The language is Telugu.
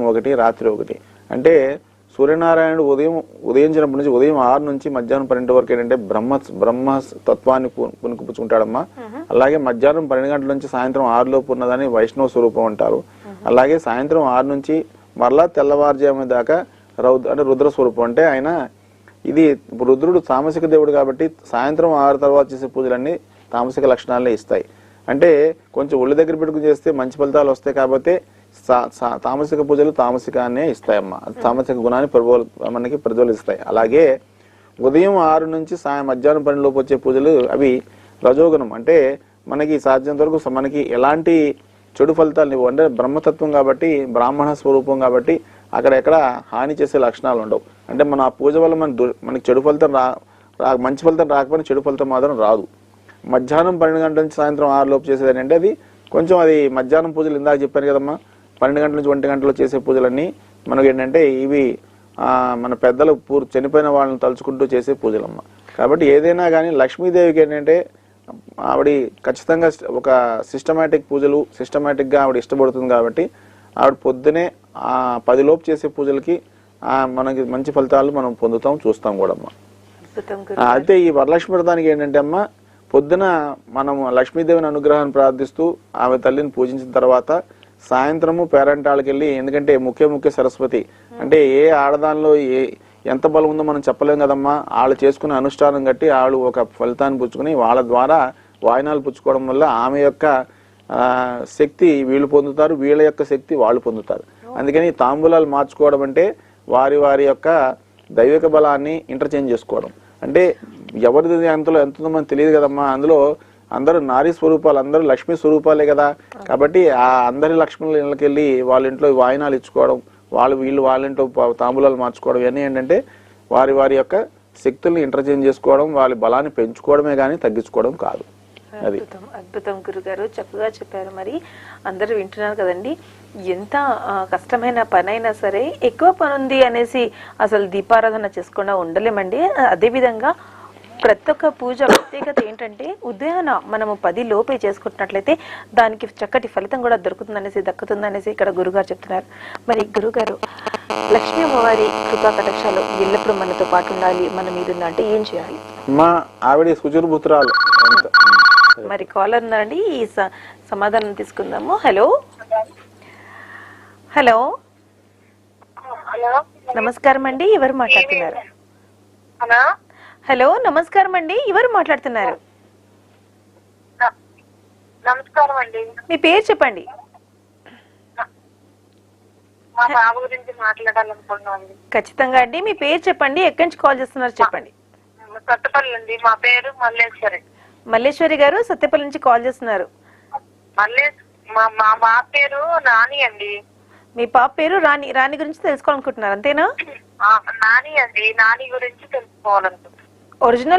ఒకటి రాత్రి ఒకటి అంటే సూర్యనారాయణుడు ఉదయించినప్పటి నుంచి ఉదయం 6 నుంచి మధ్యాహ్నం 12 వరకు ఏంటంటే బ్రహ్మ తత్వాన్ని పుణుకుపుచ్చుకుంటాడమ్మా. అలాగే మధ్యాహ్నం 12 గంటల నుంచి సాయంత్రం 6 లోపు ఉన్నదని వైష్ణవ స్వరూపం అంటారు. అలాగే సాయంత్రం 6 నుంచి మరలా తెల్లవారుజాము దాకా అంటే రుద్ర స్వరూపం. అంటే ఆయన ఇది రుద్రుడు తామసిక దేవుడు కాబట్టి సాయంత్రం 6 తర్వాత చేసే పూజలన్నీ తామసిక లక్షణాలనే ఇస్తాయి. అంటే కొంచెం ఒళ్ళు దగ్గర పెట్టుకుని చేస్తే మంచి ఫలితాలు వస్తాయి కాబట్టి తామసిక పూజలు తామసికాన్నే ఇస్తాయమ్మా. తామసిక గుణాన్ని మనకి ప్రజ్వలిస్తాయి. అలాగే ఉదయం 6 నుంచి మధ్యాహ్నం 12 లోపు వచ్చే పూజలు అవి రజోగుణం. అంటే మనకి సాధ్యంత వరకు మనకి ఎలాంటి చెడు ఫలితాలు ఇవ్వు. అంటే బ్రహ్మతత్వం కాబట్టి బ్రాహ్మణ స్వరూపం కాబట్టి అక్కడ ఎక్కడ హాని చేసే లక్షణాలు ఉండవు. అంటే మన ఆ పూజ వల్ల మనకి చెడు ఫలితం మంచి ఫలితం రాకపోయినా చెడు ఫలితం మాత్రం రాదు. మధ్యాహ్నం 12 గంటల నుంచి సాయంత్రం 6 లోపు చేసేది ఏంటంటే అది కొంచెం అది మధ్యాహ్నం పూజలు ఇందాక చెప్పాను కదమ్మా. 12 గంటల నుంచి 1 గంటలో చేసే పూజలన్నీ మనకి ఏంటంటే ఇవి మన పెద్దలు చనిపోయిన వాళ్ళని తలుచుకుంటూ చేసే పూజలమ్మ. కాబట్టి ఏదైనా కానీ లక్ష్మీదేవికి ఏంటంటే ఆవిడ ఖచ్చితంగా ఒక సిస్టమేటిక్ పూజలు సిస్టమేటిక్గా ఆవిడ ఇష్టపడుతుంది కాబట్టి ఆవిడ పొద్దునే 10 లోపు చేసే పూజలకి మనకి మంచి ఫలితాలు మనం చూస్తాం కూడా అమ్మా. అయితే ఈ వరలక్ష్మి వ్రతానికి ఏంటంటే అమ్మ పొద్దున మనం లక్ష్మీదేవిని అనుగ్రహాన్ని ప్రార్థిస్తూ ఆమె తల్లిని పూజించిన తర్వాత సాయంత్రము పేరంటాళ్ళకి వెళ్ళి, ఎందుకంటే ముఖ్య సరస్వతి అంటే ఏ ఆడదానిలో ఎంత బలం ఉందో మనం చెప్పలేం కదమ్మా. వాళ్ళు చేసుకునే అనుష్ఠానం కట్టి వాళ్ళు ఒక ఫలితాన్ని పుచ్చుకుని వాళ్ళ ద్వారా వాయినాలు పుచ్చుకోవడం వల్ల ఆమె యొక్క శక్తి వీళ్ళు పొందుతారు, వీళ్ళ యొక్క శక్తి వాళ్ళు పొందుతారు. అందుకని తాంబూలాలు మార్చుకోవడం అంటే వారి యొక్క దైవిక బలాన్ని ఇంటర్చేంజ్ చేసుకోవడం. అంటే ఎవరిది ఎంతలో మనకు తెలియదు కదమ్మా. అందులో అందరూ నారీ స్వరూపాలు, అందరూ లక్ష్మీ స్వరూపాలే కదా. కాబట్టి ఆ అందరి లక్ష్మణుల ఇళ్ళకి వెళ్ళి వాళ్ళ ఇంట్లో వాయినాలు ఇచ్చుకోవడం, వీళ్ళు వాళ్ళ ఇంట్లో తాంబూలాలు మార్చుకోవడం ఇవన్నీ ఏంటంటే వారి యొక్క శక్తుల్ని ఇంటర్చేంజ్ చేసుకోవడం, వాళ్ళ బలాన్ని పెంచుకోవడమే కానీ తగ్గించుకోవడం కాదు. అది అద్భుతం గురుగారు, చక్కగా చెప్పారు. మరి అందరూ వింటున్నారు కదండి, ఎంత కష్టమైన పనైనా సరే ఎక్కువ పని ఉంది అనేసి అసలు దీపారాధన చేసుకుండా ఉండలేమండి. అదేవిధంగా ప్రతి ఒక్క పూజ ప్రత్యేకత ఏంటంటే ఉదయాన మనము 10 లోపే చేసుకుంటున్నట్లయితే దానికి చక్కటి ఫలితం కూడా దక్కుతుందనేసి ఇక్కడ గురుగారు చెప్తున్నారు. మరి గురుగారు, లక్ష్మీ అమ్మవారి కృపా కటాక్షాలు ఎల్లప్పుడూ మనతో పాటు ఉండాలి, మన మీద అంటే ఏం చేయాలి? మా ఆవిడ సుచుర్భుత్రాలు. మరి కాలర్ ఉన్నారండి, ఈ సమాధానం తీసుకుందాము. హలో హలో నమస్కారం అండి, ఎవరు మాట్లాడుతున్నారు? హలో నమస్కారం అండి, ఎవరు మాట్లాడుతున్నారు? నమస్కారం అండి, మీ పేరు చెప్పండి. మా బాబు గురించి మాట్లాడాలనుకుంటున్నాను. ఖచ్చితంగా అండి, మీ పేరు చెప్పండి, ఎక్కడి నుంచి కాల్ చేస్తున్నారు చెప్పండి. సత్తపల్లి అండి, మా పేరు మల్లేశ్వరి. మల్లేశ్వరి గారు సత్యపల్లి నుంచి కాల్ చేస్తున్నారు. మా బాబు పేరు నాని అండి. మీ పాప పేరు రాణి. రాణి గురించి తెలుసుకోవాలనుకుంటున్నారు అంతేనా? నాని అండి, నాని గురించి తెలుసుకోవాలనుకుంటున్నాను. ఒరిజినల్